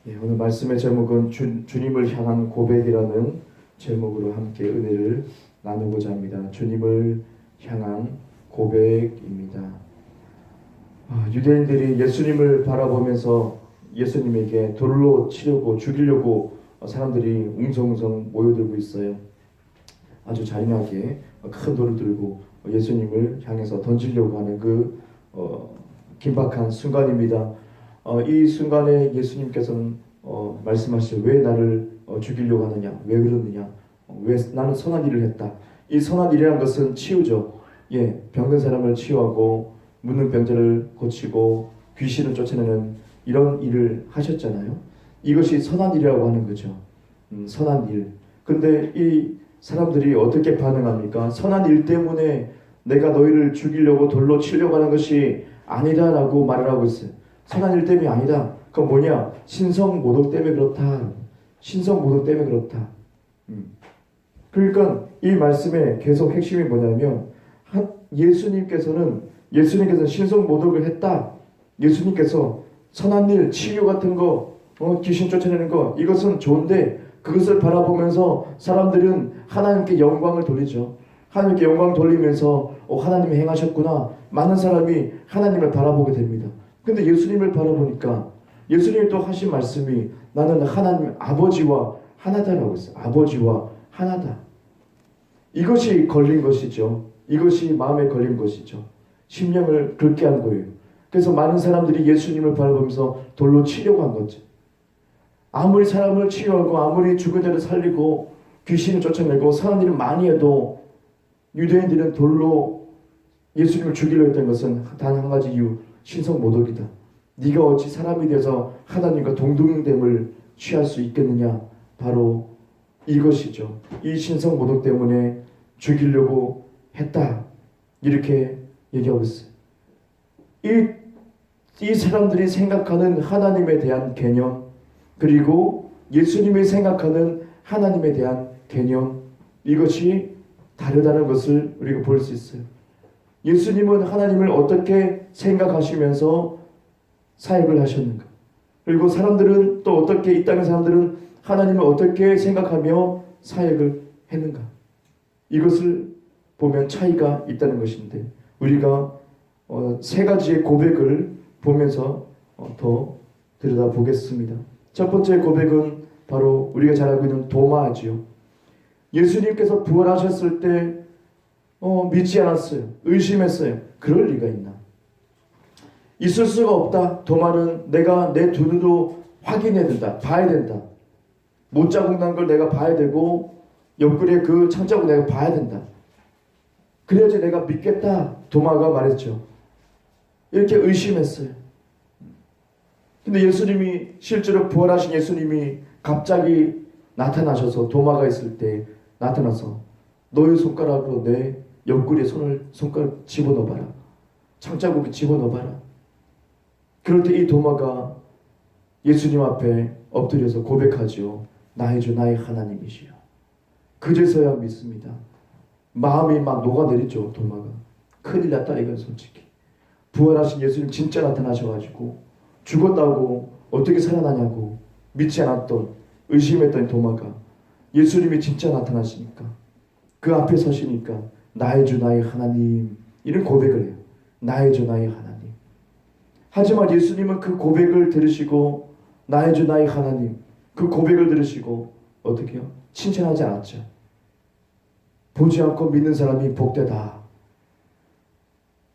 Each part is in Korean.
오늘 말씀의 제목은 주님을 향한 고백이라는 제목으로 함께 은혜를 나누고자 합니다. 주님을 향한 고백입니다. 유대인들이 예수님을 바라보면서 예수님에게 돌로 치려고 죽이려고 사람들이 웅성웅성 모여들고 있어요. 아주 잔인하게 큰 돌을 들고 예수님을 향해서 던지려고 하는 그 긴박한 순간입니다. 이 순간에 예수님께서는 말씀하시죠. 왜 나를 죽이려고 하느냐? 왜 그러느냐? 왜 나는 선한 일을 했다. 이 선한 일이라는 것은 치유죠. 병든 사람을 치유하고 묻는 병자를 고치고 귀신을 쫓아내는 이런 일을 하셨잖아요. 이것이 선한 일이라고 하는 거죠. 선한 일. 근데 이 사람들이 어떻게 반응합니까? 선한 일 때문에 내가 너희를 죽이려고 돌로 치려고 하는 것이 아니다라고 말을 하고 있어요. 선한 일 때문이 아니다. 그건 뭐냐? 신성모독 때문에 그렇다. 신성모독 때문에 그렇다. 그러니까 이 말씀의 계속 핵심이 뭐냐면 예수님께서는 신성모독을 했다. 예수님께서 선한 일, 치유 같은 거, 귀신 쫓아내는 거, 이것은 좋은데 그것을 바라보면서 사람들은 하나님께 영광을 돌리죠. 하나님께 영광 돌리면서 하나님이 행하셨구나. 많은 사람이 하나님을 바라보게 됩니다. 근데 예수님을 바라보니까 예수님이 또 하신 말씀이 나는 하나님 아버지와 하나다라고 했어요. 아버지와 하나다. 이것이 걸린 것이죠. 이것이 마음에 걸린 것이죠. 심령을 그렇게 한 거예요. 그래서 많은 사람들이 예수님을 바라보면서 돌로 치려고 한 거죠. 아무리 사람을 치유하고 아무리 죽은 자를 살리고 귀신을 쫓아내고 선한 일을 많이 해도 유대인들은 돌로 예수님을 죽이려 했던 것은 단 한 가지 이유, 신성모독이다. 네가 어찌 사람이 되어서 하나님과 동등됨을 취할 수 있겠느냐. 바로 이것이죠. 이 신성모독 때문에 죽이려고 했다. 이렇게 얘기하고 있어요. 이 사람들이 생각하는 하나님에 대한 개념, 그리고 예수님이 생각하는 하나님에 대한 개념, 이것이 다르다는 것을 우리가 볼 수 있어요. 예수님은 하나님을 어떻게 생각하시면서 사역을 하셨는가? 그리고 사람들은 또 어떻게, 이 땅의 사람들은 하나님을 어떻게 생각하며 사역을 했는가? 이것을 보면 차이가 있다는 것인데 우리가 세 가지의 고백을 보면서 더 들여다보겠습니다. 첫 번째 고백은 바로 우리가 잘 알고 있는 도마지요. 예수님께서 부활하셨을 때 믿지 않았어요. 의심했어요. 그럴 리가 있나? 있을 수가 없다. 도마는 내가 내 두 눈으로 확인해야 된다. 봐야 된다. 못자국 난 걸 내가 봐야 되고 옆구리에 그 창자국 내가 봐야 된다. 그래야지 내가 믿겠다. 도마가 말했죠. 이렇게 의심했어요. 근데 예수님이 실제로 부활하신 예수님이 갑자기 나타나셔서 도마가 있을 때 나타나서 너의 손가락으로 내 옆구리에 손가락 집어넣어봐라. 창자국에 집어넣어봐라. 그럴 때 이 도마가 예수님 앞에 엎드려서 고백하죠. 나의 주 나의 하나님이시여. 그제서야 믿습니다. 마음이 막 녹아내리죠. 도마가. 큰일 났다 이건 솔직히. 부활하신 예수님 진짜 나타나셔가지고 죽었다고 어떻게 살아나냐고 믿지 않았던, 의심했던 도마가 예수님이 진짜 나타나시니까 그 앞에 서시니까 나의 주 나의 하나님, 이런 고백을 해요. 나의 주 나의 하나님. 하지만 예수님은 그 고백을 들으시고 나의 주 나의 하나님, 그 고백을 들으시고 어떻게 해요? 칭찬하지 않았죠. 보지 않고 믿는 사람이 복되다.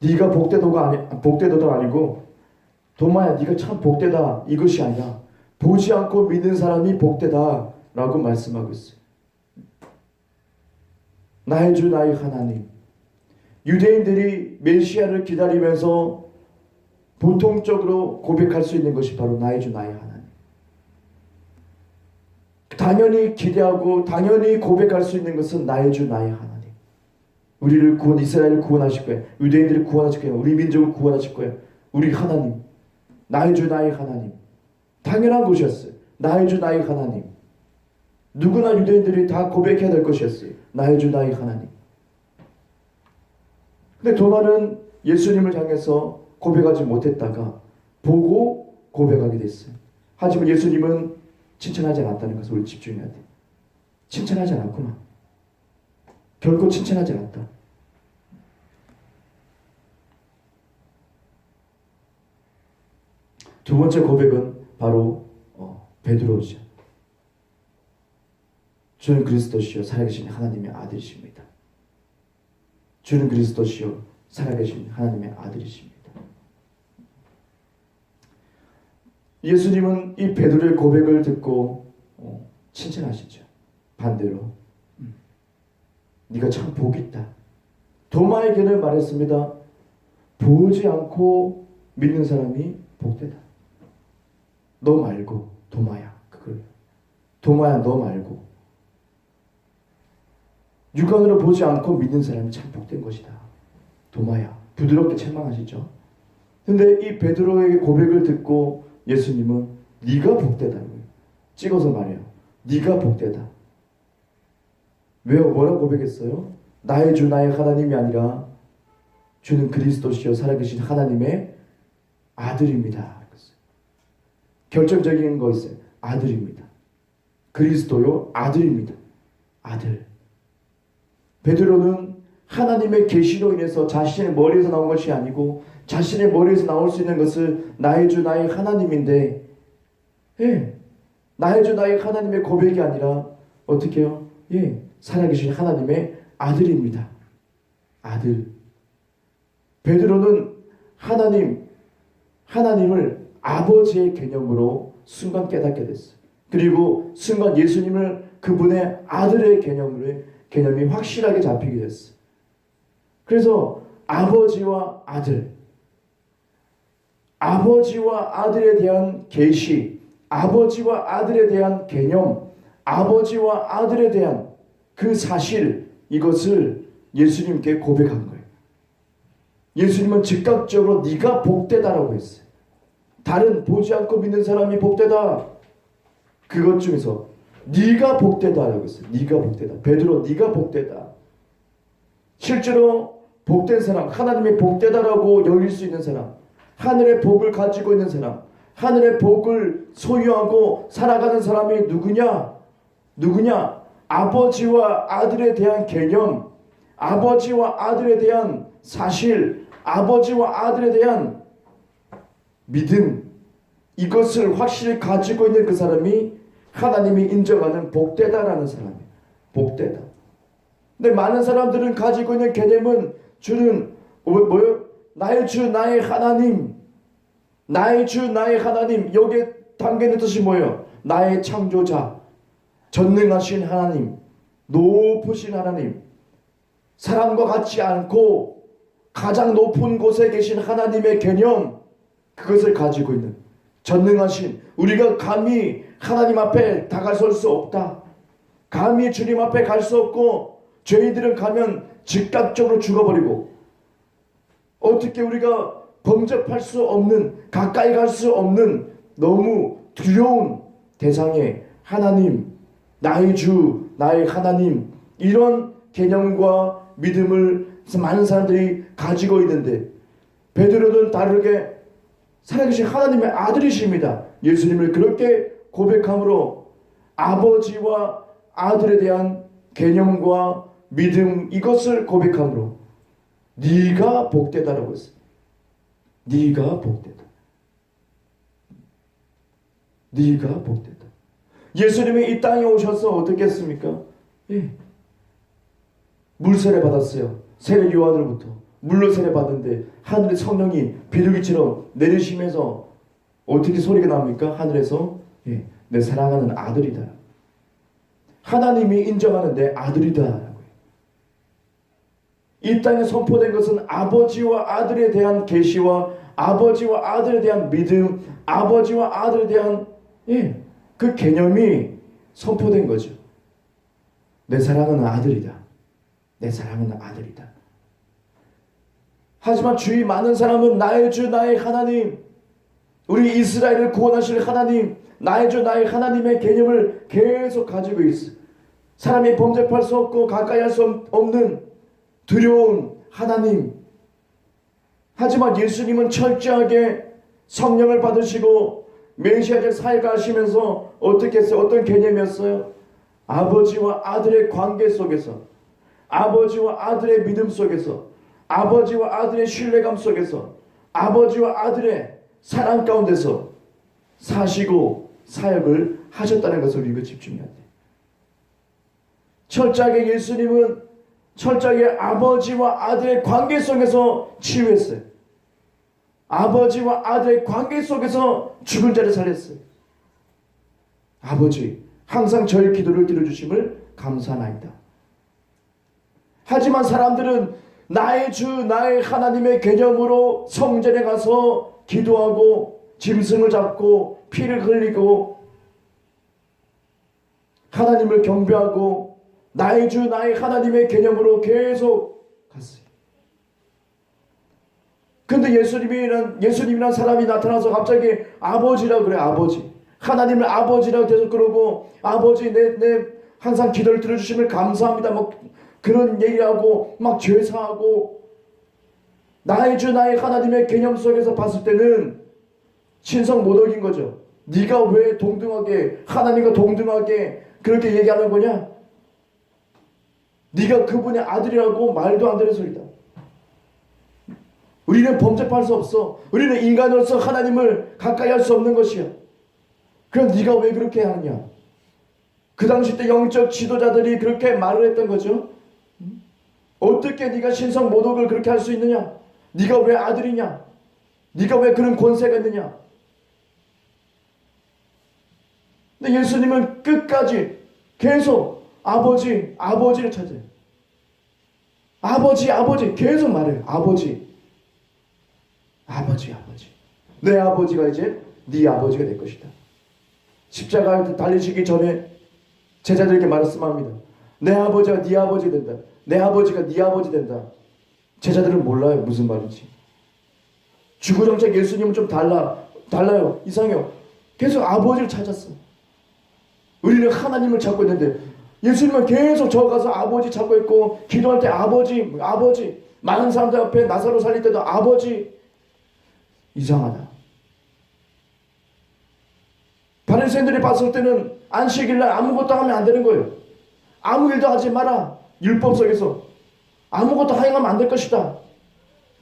네가 복되도가 아니고 도마야 네가 참 복되다, 이것이 아니라 보지 않고 믿는 사람이 복되다 라고 말씀하고 있어요. 나의 주 나의 하나님. 유대인들이 메시아를 기다리면서 보통적으로 고백할 수 있는 것이 바로 나의 주 나의 하나님. 당연히 기대하고 당연히 고백할 수 있는 것은 나의 주 나의 하나님. 우리를 이스라엘을 구원하실 거예요. 유대인들을 구원하실 거예요. 우리 민족을 구원하실 거예요. 우리 하나님. 나의 주 나의 하나님. 당연한 것이었어요. 나의 주 나의 하나님. 누구나 유대인들이 다 고백해야 될 것이었어요. 나의 주 나의 하나님. 근데 도마는 예수님을 향해서 고백하지 못했다가 보고 고백하게 됐어요. 하지만 예수님은 칭찬하지 않았다는 것을 우리 집중해야 돼. 칭찬하지 않았구나. 결코 칭찬하지 않았다. 두 번째 고백은 바로 베드로죠. 주는 그리스도시요 살아계신 하나님의 아들이십니다. 주는 그리스도시요 살아계신 하나님의 아들이십니다. 예수님은 이 베드로의 고백을 듣고 칭찬하시죠. 반대로 네가 참 복이 있다. 도마에게는 말했습니다. 보지 않고 믿는 사람이 복되다. 너 말고 도마야. 도마야 너 말고 육안으로 보지 않고 믿는 사람이 참 복된 것이다. 도마야. 부드럽게 책망하시죠. 근데 이 베드로의 고백을 듣고 예수님은 네가 복되다는 거예요. 찍어서 말해요. 네가 복되다. 왜요? 뭐라고 고백했어요? 나의 주 나의 하나님이 아니라 주는 그리스도시요 살아계신 하나님의 아들입니다. 결정적인 거 있어요. 아들입니다. 그리스도요 아들입니다. 아들. 베드로는 하나님의 계시로 인해서 자신의 머리에서 나온 것이 아니고 자신의 머리에서 나올 수 있는 것을 나의 주 나의 하나님인데 나의 주 나의 하나님의 고백이 아니라 어떻게 해요? 살아계신 하나님의 아들입니다. 아들. 베드로는 하나님을 아버지의 개념으로 순간 깨닫게 됐어요. 그리고 순간 예수님을 그분의 아들의 개념이 확실하게 잡히게 됐어요. 그래서 아버지와 아들에 대한 계시, 아버지와 아들에 대한 개념, 아버지와 아들에 대한 그 사실, 이것을 예수님께 고백한 거예요. 예수님은 즉각적으로 네가 복되다라고 했어요. 다른 보지 않고 믿는 사람이 복되다. 그것 중에서 네가 복되다라고 했어요. 네가 복되다. 베드로 네가 복되다. 실제로 복된 사람, 하나님의 복되다라고 여길 수 있는 사람, 하늘의 복을 가지고 있는 사람, 하늘의 복을 소유하고 살아가는 사람이 누구냐? 아버지와 아들에 대한 개념, 아버지와 아들에 대한 사실, 아버지와 아들에 대한 믿음, 이것을 확실히 가지고 있는 그 사람이 하나님이 인정하는 복되다라는 사람이에요. 복되다. 근데 많은 사람들은 가지고 있는 개념은 주는 뭐요? 나의 주 나의 하나님, 나의 주 나의 하나님. 여기에 담겨있는 뜻이 뭐예요? 나의 창조자, 전능하신 하나님, 높으신 하나님, 사람과 같지 않고 가장 높은 곳에 계신 하나님의 개념, 그것을 가지고 있는 전능하신, 우리가 감히 하나님 앞에 다가설 수 없다. 감히 주님 앞에 갈 수 없고 죄인들은 가면 즉각적으로 죽어버리고 어떻게 우리가 범접할 수 없는, 가까이 갈 수 없는 너무 두려운 대상에 하나님, 나의 주, 나의 하나님, 이런 개념과 믿음을 많은 사람들이 가지고 있는데 베드로는 다르게 살아계신 하나님의 아들이십니다. 예수님을 그렇게 고백함으로 아버지와 아들에 대한 개념과 믿음, 이것을 고백함으로 네가 복되다라고 했어요. 네가 복되다. 네가 복되다. 예수님이 이 땅에 오셔서 어떻게 했습니까? 물세례 받았어요. 세례 요한으로부터 물로 세례 받는데 하늘의 성령이 비둘기처럼 내리시면서 어떻게 소리가 납니까? 하늘에서 내 사랑하는 아들이다. 하나님이 인정하는 내 아들이다. 이 땅에 선포된 것은 아버지와 아들에 대한 계시와 아버지와 아들에 대한 믿음, 아버지와 아들에 대한 그 개념이 선포된 거죠. 내 사랑하는 아들이다. 내 사랑하는 아들이다. 하지만 주위 많은 사람은 나의 주 나의 하나님, 우리 이스라엘을 구원하실 하나님, 나의 주 나의 하나님의 개념을 계속 가지고 있어. 사람이 범접할 수 없고 가까이 할 수 없는 두려운 하나님. 하지만 예수님은 철저하게 성령을 받으시고 메시아적 사역을 하시면서 어떻게 했어요? 어떤 개념이었어요? 아버지와 아들의 관계 속에서, 아버지와 아들의 믿음 속에서, 아버지와 아들의 신뢰감 속에서, 아버지와 아들의 사랑 가운데서 사시고 사역을 하셨다는 것을 우리가 집중해야 돼요. 철저하게 예수님은 철저하게 아버지와 아들의 관계 속에서 치유했어요. 아버지와 아들의 관계 속에서 죽은 자를 살렸어요. 아버지, 항상 저희 기도를 들어주심을 감사하나이다. 하지만 사람들은 나의 주, 나의 하나님의 개념으로 성전에 가서 기도하고 짐승을 잡고 피를 흘리고 하나님을 경배하고 나의 주, 나의 하나님의 개념으로 계속 갔어요. 근데 예수님이란 사람이 나타나서 갑자기 아버지라고 그래. 아버지, 하나님을 아버지라고 계속 그러고, 아버지 내 항상 기도를 들어주심을 감사합니다 막 그런 얘기하고 막 죄사하고, 나의 주 나의 하나님의 개념 속에서 봤을 때는 신성 모독인 거죠. 네가 왜 동등하게, 하나님과 동등하게 그렇게 얘기하는 거냐? 네가 그분의 아들이라고 말도 안 되는 소리다. 우리는 범접할 수 없어. 우리는 인간으로서 하나님을 가까이 할 수 없는 것이야. 그럼 네가 왜 그렇게 하느냐? 그 당시 때 영적 지도자들이 그렇게 말을 했던 거죠. 어떻게 네가 신성 모독을 그렇게 할 수 있느냐? 네가 왜 아들이냐? 네가 왜 그런 권세가 있느냐? 근데 예수님은 끝까지 계속 아버지, 아버지를 찾아요. 아버지, 아버지 계속 말해요. 아버지, 아버지, 아버지. 내 아버지가 이제 네 아버지가 될 것이다. 십자가에 달리시기 전에 제자들에게 말씀합니다. 내 아버지가 네 아버지 된다. 내 아버지가 네 아버지 된다. 제자들은 몰라요. 무슨 말인지. 주구정책 예수님은 좀 달라요. 이상해요. 계속 아버지를 찾았어. 우리는 하나님을 찾고 있는데 예수님은 계속 저 가서 아버지 찾고 있고, 기도할 때 아버지, 아버지, 많은 사람들 앞에 나사로 살릴 때도 아버지. 이상하다. 바리새인들이 봤을 때는 안식일날 아무것도 하면 안 되는 거예요. 아무 일도 하지 마라. 율법 속에서 아무것도 하행하면 안 될 것이다.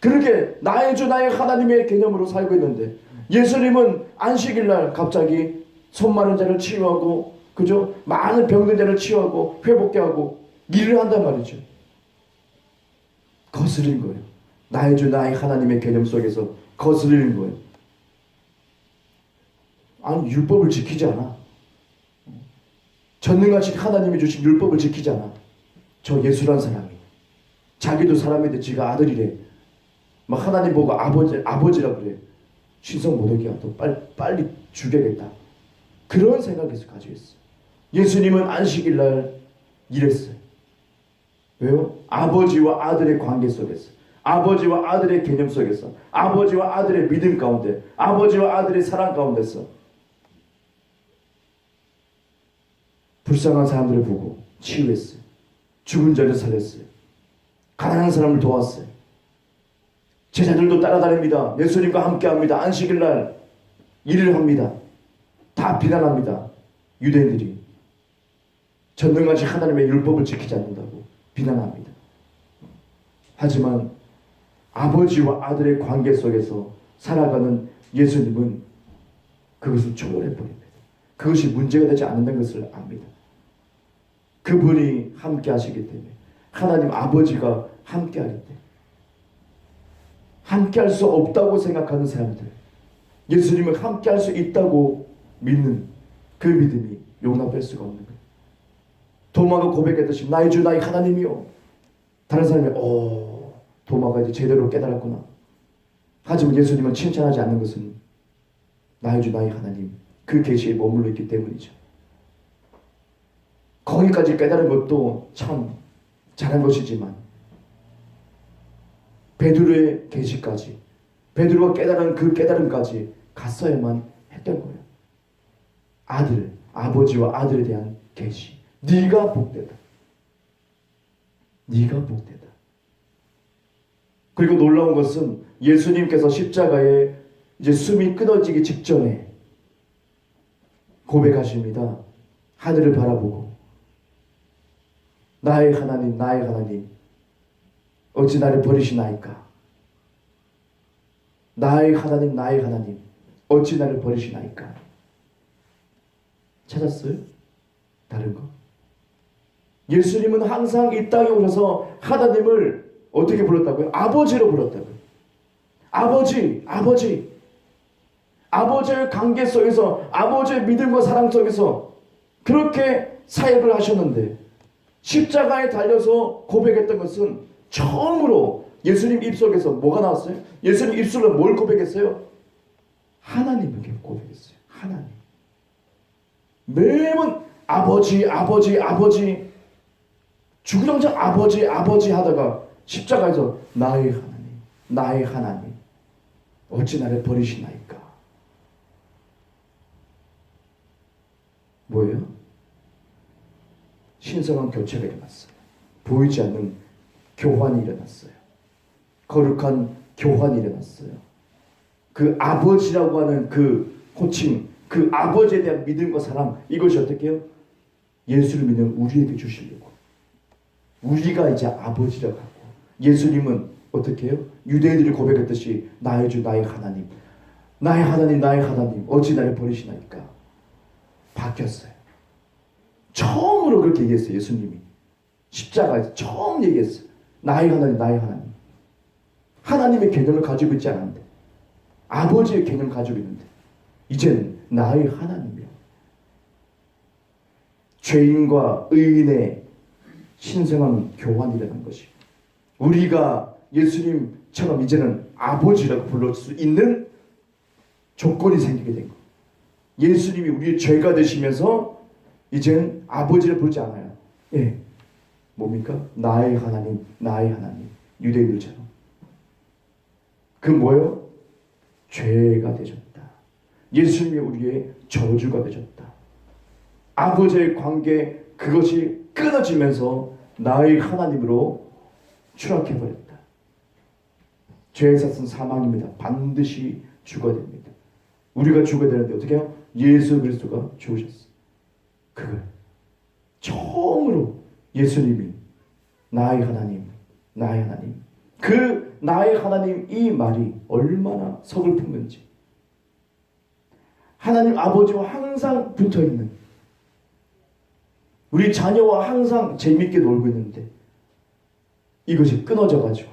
그렇게 나의 주 나의 하나님의 개념으로 살고 있는데, 예수님은 안식일날 갑자기 손 마른 자를 치유하고, 그죠? 많은 병든 자를 치유하고 회복케 하고 일을 한단 말이죠. 거스린 거예요. 나의 주 나의 하나님의 개념 속에서 거스리는 거예요. 아니, 율법을 지키지 않아. 전능하신 하나님이 주신 율법을 지키지 않아. 저 예수란 사람이 자기도 사람인데 지가 아들이래. 막 하나님 보고 아버지라 그래. 신성 모독이야. 또 빨리 죽여야겠다. 그런 생각을 가지고 있어. 예수님은 안식일날 일했어요. 왜요? 아버지와 아들의 관계 속에서, 아버지와 아들의 개념 속에서, 아버지와 아들의 믿음 가운데, 아버지와 아들의 사랑 가운데서 불쌍한 사람들을 보고 치유했어요. 죽은 자를 살렸어요. 가난한 사람을 도왔어요. 제자들도 따라다닙니다. 예수님과 함께합니다. 안식일날 일을 합니다. 다 비난합니다. 유대인들이 전능하신 하나님의 율법을 지키지 않는다고 비난합니다. 하지만 아버지와 아들의 관계 속에서 살아가는 예수님은 그것을 초월해버립니다. 그것이 문제가 되지 않는다는 것을 압니다. 그분이 함께 하시기 때문에, 하나님 아버지가 함께 하기 때문에, 함께 할 수 없다고 생각하는 사람들, 예수님을 함께 할 수 있다고 믿는 그 믿음이 용납할 수가 없는 거예요. 도마가 고백했듯이 나의 주 나의 하나님이요. 다른 사람이 도마가 이제 제대로 깨달았구나. 하지만 예수님은 칭찬하지 않는 것은 나의 주 나의 하나님, 그 계시에 머물러 있기 때문이죠. 거기까지 깨달은 것도 참 잘한 것이지만, 베드로의 계시까지, 베드로가 깨달은 그 깨달음까지 갔어야만 했던 거예요. 아버지와 아들에 대한 계시. 네가 복되다. 네가 복되다. 그리고 놀라운 것은 예수님께서 십자가에 이제 숨이 끊어지기 직전에 고백하십니다. 하늘을 바라보고 나의 하나님 나의 하나님 어찌 나를 버리시나이까. 나의 하나님 나의 하나님 어찌 나를 버리시나이까. 찾았어요? 다른 거? 예수님은 항상 이 땅에 오셔서 하나님을 어떻게 불렀다고요? 아버지로 불렀다고요. 아버지, 아버지. 아버지의 관계 속에서, 아버지의 믿음과 사랑 속에서 그렇게 사역을 하셨는데, 십자가에 달려서 고백했던 것은 처음으로 예수님 입속에서 뭐가 나왔어요? 예수님 입술로 뭘 고백했어요? 하나님을 고백했어요. 하나님. 매번 아버지, 아버지, 아버지, 주구장창 아버지, 아버지 하다가 십자가에서 나의 하나님, 나의 하나님, 어찌 나를 버리시나이까. 뭐예요? 신성한 교체가 일어났어요. 보이지 않는 교환이 일어났어요. 거룩한 교환이 일어났어요. 그 아버지라고 하는 그 호칭, 그 아버지에 대한 믿음과 사랑, 이것이 어떻게 해요? 예수를 믿는 우리에게 주시려고. 우리가 이제 아버지라고 하고, 예수님은 어떻게 해요? 유대인들이 고백했듯이 나의 주 나의 하나님, 나의 하나님 나의 하나님 어찌 나를 버리시나이까. 바뀌었어요. 처음으로 그렇게 얘기했어요. 예수님이 십자가에서 처음 얘기했어요. 나의 하나님 나의 하나님. 하나님의 개념을 가지고 있지 않았는데, 아버지의 개념을 가지고 있는데, 이제는 나의 하나님이요. 죄인과 의인의 신성한 교환이라는 것이, 우리가 예수님처럼 이제는 아버지라고 부를 수 있는 조건이 생기게 된 거예요. 예수님이 우리의 죄가 되시면서 이제는 아버지를 부르지 않아요. 예, 뭡니까? 나의 하나님, 나의 하나님. 유대인들처럼. 그 뭐예요? 죄가 되셨다. 예수님이 우리의 저주가 되셨다. 아버지의 관계, 그것이 끊어지면서 나의 하나님으로 추락해버렸다. 죄의 삭은 사망입니다. 반드시 죽어야 됩니다. 우리가 죽어야 되는데 어떻게 해요? 예수 그리스도가 죽으셨어요. 그걸 처음으로 예수님이 나의 하나님, 나의 하나님. 그 나의 하나님, 이 말이 얼마나 서글픈지. 하나님 아버지와 항상 붙어있는, 우리 자녀와 항상 재밌게 놀고 있는데 이것이 끊어져가지고,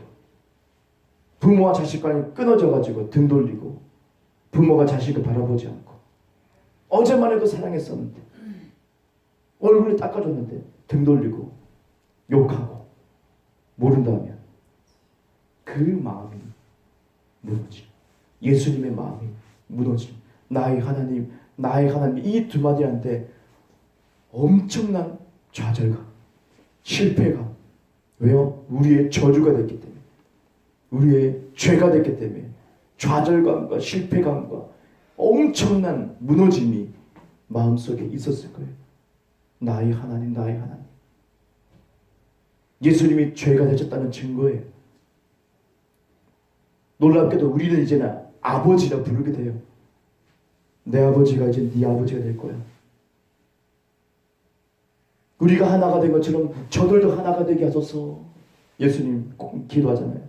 부모와 자식 간이 끊어져가지고 등 돌리고, 부모가 자식을 바라보지 않고, 어제만 해도 사랑했었는데, 얼굴을 닦아줬는데 등 돌리고 욕하고 모른다면 그 마음이 무너지, 예수님의 마음이 무너지. 나의 하나님, 나의 하나님, 이 두 마디한테 엄청난 좌절감, 실패감. 왜요? 우리의 저주가 됐기 때문에, 우리의 죄가 됐기 때문에 좌절감과 실패감과 엄청난 무너짐이 마음속에 있었을 거예요. 나의 하나님, 나의 하나님. 예수님이 죄가 되셨다는 증거예요. 놀랍게도 우리는 이제는 아버지라 부르게 돼요. 내 아버지가 이제 네 아버지가 될 거야. 우리가 하나가 된 것처럼 저들도 하나가 되게 하소서. 예수님 꼭 기도하잖아요.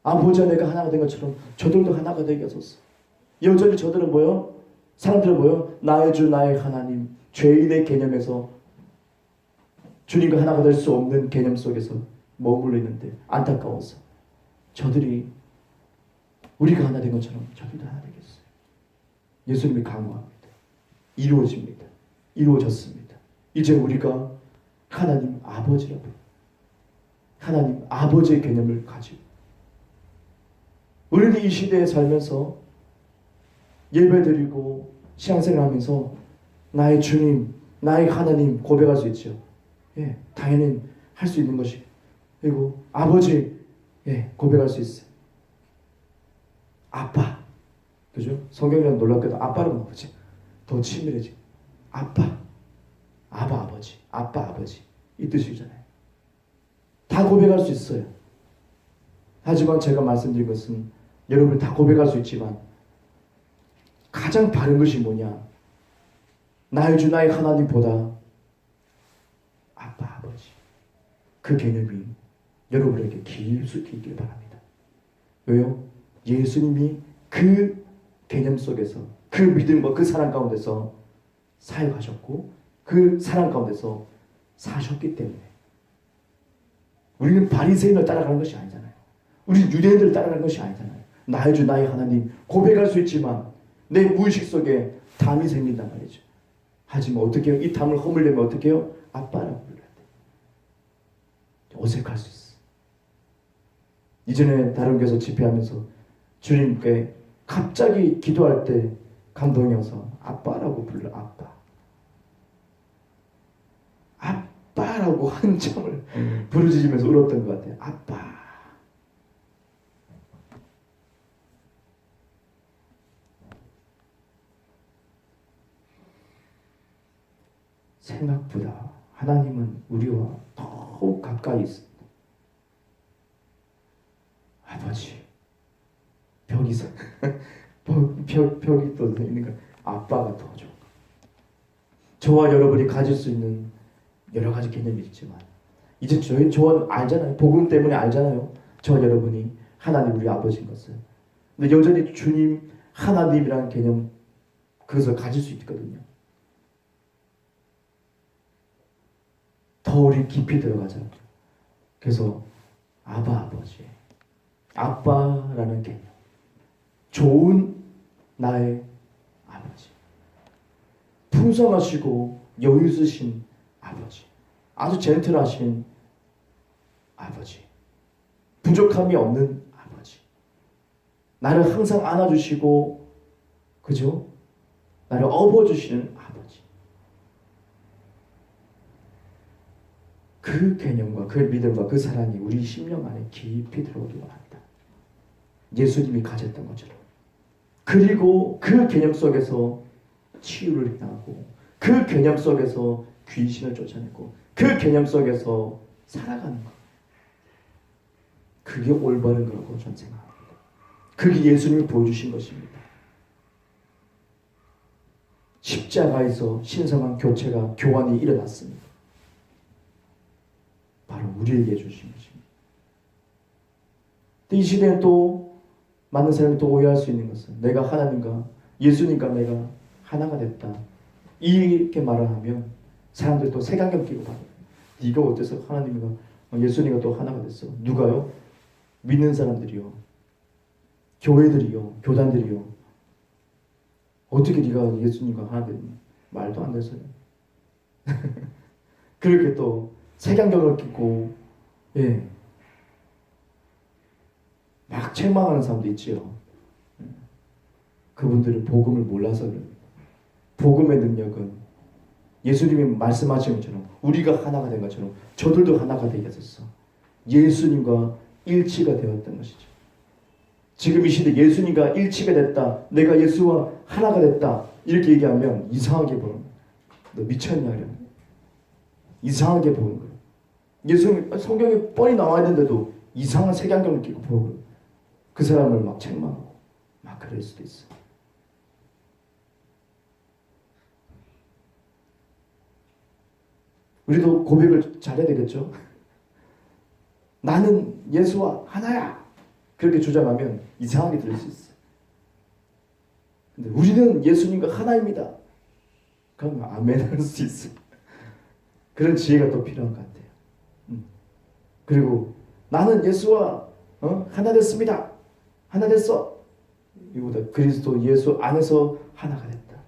아버지와 내가 하나가 된 것처럼 저들도 하나가 되게 하소서. 여전히 저들은 뭐요? 사람들은 뭐요? 나의 주 나의 하나님, 죄인의 개념에서 주님과 하나가 될 수 없는 개념 속에서 머물러 있는데 안타까워서 저들이 우리가 하나 된 것처럼 저들도 하나 되겠어요. 예수님이 강구합니다. 이루어집니다. 이루어졌습니다. 이제 우리가 하나님 아버지라고, 하나님 아버지의 개념을 가지고, 우리는 이 시대에 살면서 예배드리고 신앙생활하면서 나의 주님, 나의 하나님 고백할 수 있죠. 예, 당연히 할 수 있는 것이. 그리고 아버지, 예, 고백할 수 있어요. 아빠, 그죠? 성경이랑 놀랍게도 아빠라고 나오지. 더 친밀해지. 아빠, 아바 아버지, 아빠 아버지, 이 뜻이잖아요. 다 고백할 수 있어요. 하지만 제가 말씀드린 것은 여러분 다 고백할 수 있지만 가장 바른 것이 뭐냐? 나의 주 나의 하나님보다 아빠 아버지, 그 개념이 여러분에게 깊숙이 있길 바랍니다. 왜요? 예수님이 그 개념 속에서 그 믿음과 그 사랑 가운데서 사역하셨고 그 사랑 가운데서 사셨기 때문에 우리는 바리새인을 따라가는 것이 아니잖아요. 우리는 유대인들을 따라가는 것이 아니잖아요. 나의 주 나의 하나님 고백할 수 있지만 내 무의식 속에 담이 생긴단 말이죠. 하지만 어떻게 해요? 이 담을 허물려면 어떻게 해요? 아빠라고 불러야 돼. 어색할 수 있어. 이전에 다른 교회에서 집회하면서 주님께 갑자기 기도할 때 감동이 어서 아빠라고 불러. 아빠라고 한참을 부르짖으면서 울었던 것 같아요. 아빠. 생각보다 하나님은 우리와 더욱 가까이 있습니다. 아버지, 벽이 또 있는 거 아빠가 더 좋은 거. 저와 여러분이 가질 수 있는 여러 가지 개념이 있지만 이제 저는 알잖아요. 복음 때문에 알잖아요. 저와 여러분이 하나님 우리 아버지인 것을. 근데 여전히 주님 하나님이라는 개념 그것을 가질 수 있거든요. 더 우리 깊이 들어가자. 그래서 아버지, 아빠라는 개념, 좋은 나의 아버지, 풍성하시고 여유 있으신 아버지, 아주 젠틀하신 아버지, 부족함이 없는 아버지, 나를 항상 안아주시고, 그죠? 나를 업어주시는 아버지. 그 개념과 그 믿음과 그 사랑이 우리 심령 안에 깊이 들어오기 원합니다. 예수님이 가졌던 것처럼. 그리고 그 개념 속에서 치유를 행하고 그 개념 속에서 귀신을 쫓아내고 그 개념 속에서 살아가는 것. 그게 올바른 거라고 저는 생각합니다. 그게 예수님이 보여주신 것입니다. 십자가에서 신성한 교환이 일어났습니다. 바로 우리에게 주신 것입니다. 이 시대에 또 많은 사람이 또 오해할 수 있는 것은 내가 하나님과 예수님과 내가 하나가 됐다. 이렇게 말을 하면 사람들이 또 색안경 끼고 봐요. 네가 어때서 하나님과 예수님과 또 하나가 됐어? 누가요? 믿는 사람들이요. 교회들이요. 교단들이요. 어떻게 네가 예수님과 하나 됐니? 말도 안 돼서요. 그렇게 또 색안경을 끼고 막 책망하는 사람도 있지요. 그분들은 복음을 몰라서 그럽니다. 복음의 능력은 예수님이 말씀하신 것처럼 우리가 하나가 된 것처럼 저들도 하나가 되게 하셨어. 예수님과 일치가 되었던 것이죠. 지금 이 시대 예수님과 일치가 됐다. 내가 예수와 하나가 됐다. 이렇게 얘기하면 이상하게 보는 거야. 너 미쳤냐? 그러면. 이상하게 보는 거예요. 예수님 성경에 뻔히 나와 있는데도 이상한 색안경을 끼고 보고 그 사람을 막 책망하고 막 그럴 수도 있어. 우리도 고백을 잘해야 되겠죠? 나는 예수와 하나야. 그렇게 주장하면 이상하게 들릴 수 있어. 근데 우리는 예수님과 하나입니다. 그러면 아멘 할 수 있어. 그런 지혜가 또 필요한 것 같아요. 그리고 나는 예수와 하나 됐습니다. 하나 됐어. 이보다 그리스도 예수 안에서 하나가 됐다.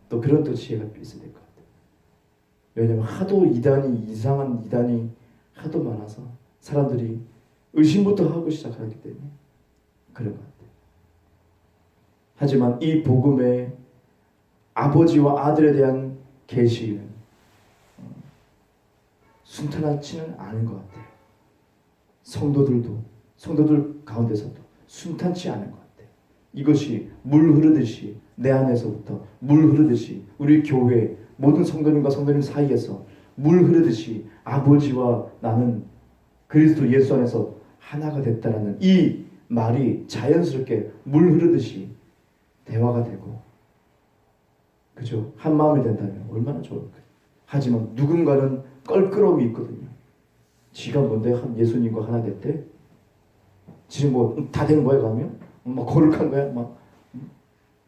또 그런 또 지혜가 있어야 될 것 같아요. 왜냐하면 하도 이상한 이단이 하도 많아서 사람들이 의심부터 하고 시작하기 때문에 그런 것 같아요. 하지만 이 복음의 아버지와 아들에 대한 계시는 순탄하지는 않은 것 같아요. 성도들 가운데서도 순탄치 않은 것 같아요. 이것이 물 흐르듯이 내 안에서부터 물 흐르듯이 우리 교회 모든 성도님과 성도님 사이에서 물 흐르듯이 아버지와 나는 그리스도 예수 안에서 하나가 됐다라는 이 말이 자연스럽게 물 흐르듯이 대화가 되고 그죠? 한 마음이 된다면 얼마나 좋을까요? 하지만 누군가는 껄끄러움이 있거든요. 지가 뭔데 한 예수님과 하나 됐대? 지금 뭐 다 된 거야 가면? 막 거룩한 거야? 막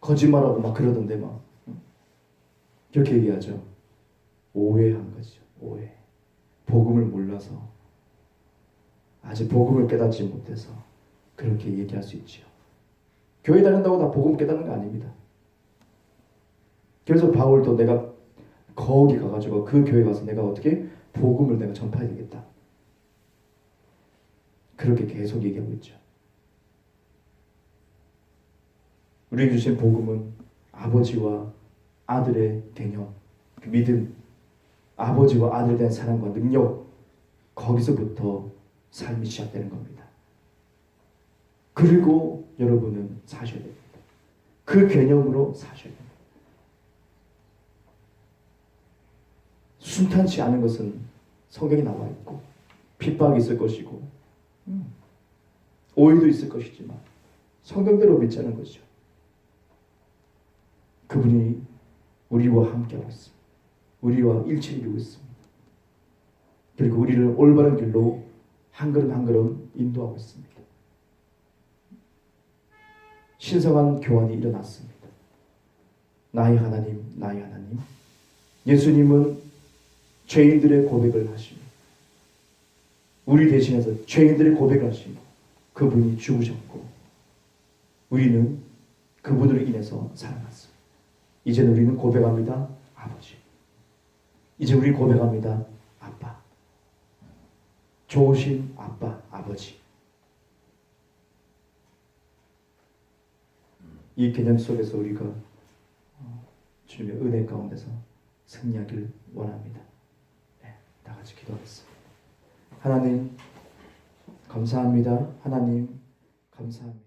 거짓말하고 막 그러던데 막 그렇게 얘기하죠. 오해한 거죠. 오해. 복음을 몰라서 아직 복음을 깨닫지 못해서 그렇게 얘기할 수 있죠. 교회 다닌다고 다 복음 깨닫는 거 아닙니다. 그래서 바울도 내가 거기 가가지고 그 교회 가서 내가 어떻게 복음을 내가 전파해야 되겠다. 그렇게 계속 얘기하고 있죠. 우리에게 주신 복음은 아버지와 아들의 개념, 그 믿음, 아버지와 아들에 대한 사랑과 능력, 거기서부터 삶이 시작되는 겁니다. 그리고 여러분은 사셔야 됩니다. 그 개념으로 사셔야 됩니다. 순탄치 않은 것은 성경에 나와 있고 핍박이 있을 것이고 오해도 있을 것이지만 성경대로 믿자는 거죠. 그분이 우리와 함께하고 있습니다. 우리와 일치를 이루고 있습니다. 그리고 우리를 올바른 길로 한 걸음 한 걸음 인도하고 있습니다. 신성한 교환이 일어났습니다. 나의 하나님, 나의 하나님. 예수님은 죄인들의 고백을 하시고 우리 대신해서 죄인들의 고백을 하시고 그분이 죽으셨고 우리는 그분으로 인해서 살아났습니다. 이제는 우리는 고백합니다. 아버지. 이제 우리 고백합니다. 아빠. 좋으신 아빠, 아버지. 이 개념 속에서 우리가 주님의 은혜 가운데서 승리하길 원합니다. 네, 다 같이 기도하겠습니다. 하나님 감사합니다. 하나님 감사합니다.